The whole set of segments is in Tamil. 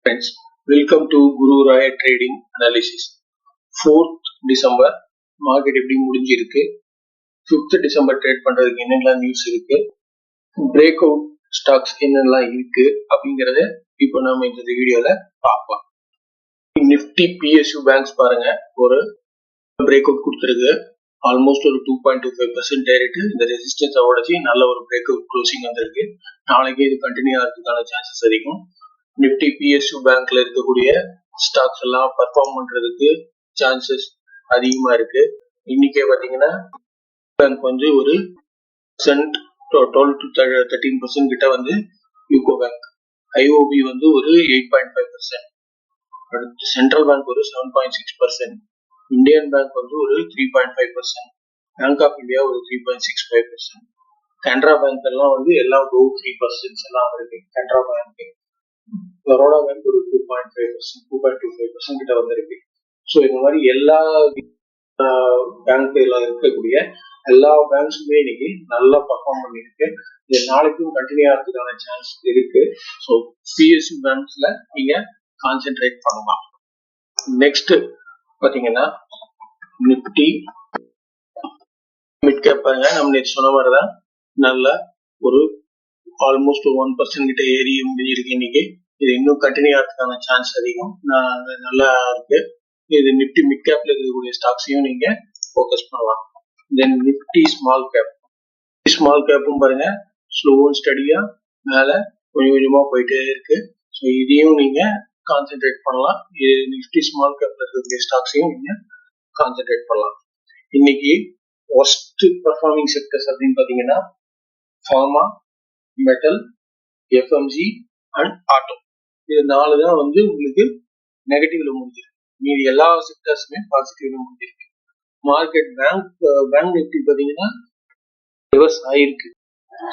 Friends, welcome to Guru Raya Trading Analysis. 4th December market எப்படி முடிஞ்சிருக்கு, 5th December ட்ரேட் பண்றதுக்கு என்னெல்லாம் நியூஸ் இருக்கு, பிரேக் அவுட் ஸ்டாக்ஸ் என்னெல்லாம் இருக்கு அப்படிங்கறத இப்போ நாம இந்த வீடியோல பார்ப்போம். நிஃப்டி PSU பேங்க்ஸ் பாருங்க, ஒரு பிரேக் அவுட் கொடுத்துருக்கு. ஆல்மோஸ்ட் ஒரு 2.25% ஏறிட்டு இந்த ரெசிஸ்டன்ஸ் உடைச்சி நல்ல ஒரு பிரேக் அவுட் க்ளோசிங் வந்திருக்கு. நாளைக்கு இது கண்டினியூ ஆகிறதுக்கான சான்சஸ் அதிகம். நிஃப்டி PSU பேங்க்ல இருக்கக்கூடிய ஸ்டாக்ஸ் எல்லாம் பர்ஃபார்ம் பண்றதுக்கு சான்சஸ் அதிகமா இருக்கு. இன்னைக்கே பாத்தீங்கன்னா பேங்க் வந்து ஒரு 12 to 13% கிட்ட வந்து யூகோ பேங்க், IOB வந்து ஒரு 8.5%, அடுத்து சென்ட்ரல் பேங்க் ஒரு 7.6%, இந்தியன் பேங்க் வந்து ஒரு 3.5%, பேங்க் ஆஃப் இந்தியா ஒரு 3.65%, கனரா பேங்க் எல்லாம் வந்து எல்லாம் 3% எல்லாம் இருக்கு. கனரா பேங்க், பரோடா பேங்க் ஒரு 2.5%, 2.25% கிட்ட வந்திருக்கு. ஸோ இந்த மாதிரி எல்லா பேங்க்ல இருக்கக்கூடிய எல்லா பேங்க்ஸுமே இன்னைக்கு நல்லா பர்ஃபார்ம் பண்ணிருக்கு. இது நாளைக்கும் கண்டினியூ ஆகிறதுக்கான சான்ஸ் இருக்கு. ஸோ PSU பேங்க்ஸ்ல நீங்க கான்சென்ட்ரேட் பண்ணலாம். நெக்ஸ்ட் பாத்தீங்கன்னா நிப்டி மிட் கேப் பாருங்க, நம்ம நேற்று சொன்ன மாதிரிதான் நல்ல ஒரு ஆல்மோஸ்ட் 1% கிட்ட ஏறி முடிஞ்சிருக்கு. இன்னைக்கு இது இன்னும் கண்டினியூ ஆகிறதுக்கான சான்ஸ் அதிகம், நல்லா இருக்கு. இது நிப்டி மிட் கேப்ல இருக்கக்கூடிய ஸ்டாக்ஸையும் நீங்க ஃபோக்கஸ் பண்ணலாம். தென் நிப்டி ஸ்மால் கேப்பும் பாருங்க, ஸ்லோ அண்ட் ஸ்டடியா மேல கொஞ்சம் கொஞ்சமா போயிட்டே இருக்கு. ஸோ இதையும் நீங்க கான்சென்ட்ரேட் பண்ணலாம். நிப்டி ஸ்மால் கேப்ல இருக்கக்கூடிய ஸ்டாக்ஸையும் நீங்க கான்சென்ட்ரேட் பண்ணலாம். இன்னைக்கு ஒஸ்ட் பர்ஃபார்மிங் செக்டர்ஸ் அப்படின்னு பாத்தீங்கன்னா pharma, metal, FMG and auto, இது 4 தான் வந்து உங்களுக்கு நெகட்டிவ்ல முடிஞ்சிருக்கு. மீதி எல்லா செக்டர்ஸுமே பாசிட்டிவ்ல முடிஞ்சிருக்கு. மார்க்கெட் பேங்க் நிப்டி பாத்தீங்கன்னா ரிவர்ஸ் ஆயிருக்கு.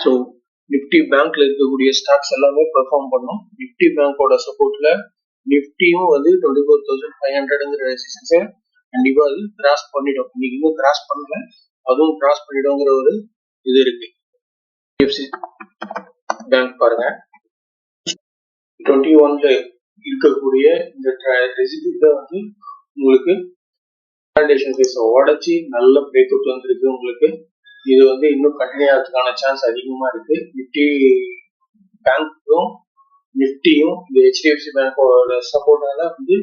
ஸோ நிப்டி பேங்க்ல இருக்கக்கூடிய ஸ்டாக்ஸ் எல்லாமே பெர்ஃபார்ம் பண்ணும். நிப்டி பேங்கோட சப்போர்ட்ல நிப்டியும் வந்து 24,500 ரெசிஸ்டன்ஸை கண்டிப்பா அது கிராஸ் பண்ணிடும். இன்னைக்கு இன்னும் கிராஸ் பண்ணல, அதுவும் கிராஸ் பண்ணிடுங்கிற ஒரு இது இருக்கு. HDFC பேங்க் பாருங்க, 21ல இருக்கக்கூடிய இந்த ரெசிஸ்டன்ஸை வந்து உங்களுக்கு ஃபவுண்டேஷன் ஃபேஸ் உடைச்சி நல்ல பிரேக் அவுட் வந்திருக்கு. உங்களுக்கு இது வந்து இன்னும் கண்டினியூ ஆகிறதுக்கான சான்ஸ் அதிகமா இருக்கு. நிப்டி பேங்க்கும் நிப்டியும் இந்த HDFC பேங்கோட சப்போர்ட்டால வந்து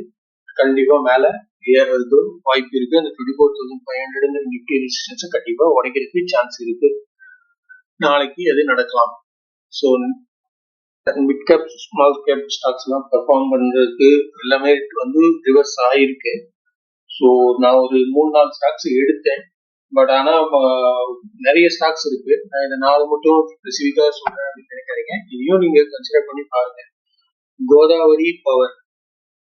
கண்டிப்பா மேல ஏறதுக்கு வாய்ப்பு இருக்கு. அந்த 24,500 நிப்டி ரெசிஸ்டன்ஸை கண்டிப்பா உடைக்கிறதுக்கு சான்ஸ் இருக்கு. நாளைக்கு அது நடக்கலாம். So mid cap small cap stocks எல்லாம் பெர்ஃபார்ம் பண்றதுக்கு எல்லாமே வந்து ரிவர்ஸ் ஆயிருக்கு. ஸோ நான் ஒரு 3-4 ஸ்டாக்ஸ் எடுத்தேன், பட் ஆனா நிறைய ஸ்டாக்ஸ் இருக்கு. நான் இந்த 4 மட்டும் ஸ்பெசிஃபிக்கா சொல்றேன் அப்படின்னு நினைக்காதீங்க. இதையும் நீங்க கன்சிடர் பண்ணி பாருங்க. Godavari power,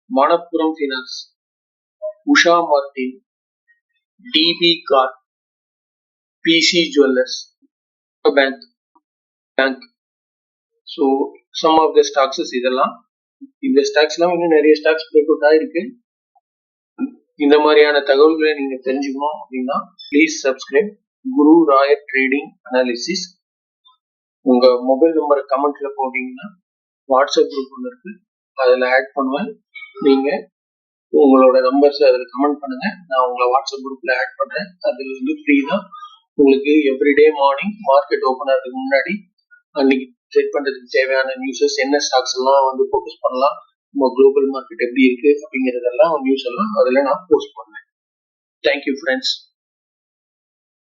Manappuram finance, Usha Martin, DB corp, PC jewellers, bank. So some of the stocks இதெல்லாம், இந்த ஸ்டாக்ஸ் எல்லாம் இன்னும் நிறைய ஸ்டாக்ஸ் பிரேக் அவுட் ஆயிருக்கு. இந்த மாதிரியான தகவல்களை நீங்க தெரிஞ்சுக்கணும் அப்படின்னா please subscribe Guru Raya trading analysis. உங்க மொபைல் நம்பரை கமெண்ட்ல போட்டீங்கன்னா வாட்ஸ்அப் குரூப் ஒன்று இருக்கு, அதில் ஆட் பண்ணுவேன். நீங்க உங்களோட நம்பர்ஸ் அதில் கமெண்ட் பண்ணுங்க, நான் உங்களை வாட்ஸ்அப் குரூப்ல ஆட் பண்றேன். அது வந்து ஃப்ரீ தான். உங்களுக்கு எவ்ரிடே மார்னிங் மார்க்கெட் ஓப்பன் ஆகிறதுக்கு முன்னாடி அன்னைக்கு ட்ரேட் பண்றதுக்கு தேவையான நியூஸஸ், என்ன ஸ்டாக்ஸ் எல்லாம் வந்து ஃபோக்கஸ் பண்ணலாம், நம்ம குளோபல் மார்க்கெட் எப்படி இருக்கு அப்படிங்கறதெல்லாம் நியூஸ் எல்லாம் அதுல நான் போஸ்ட் பண்ணேன். Thank you friends.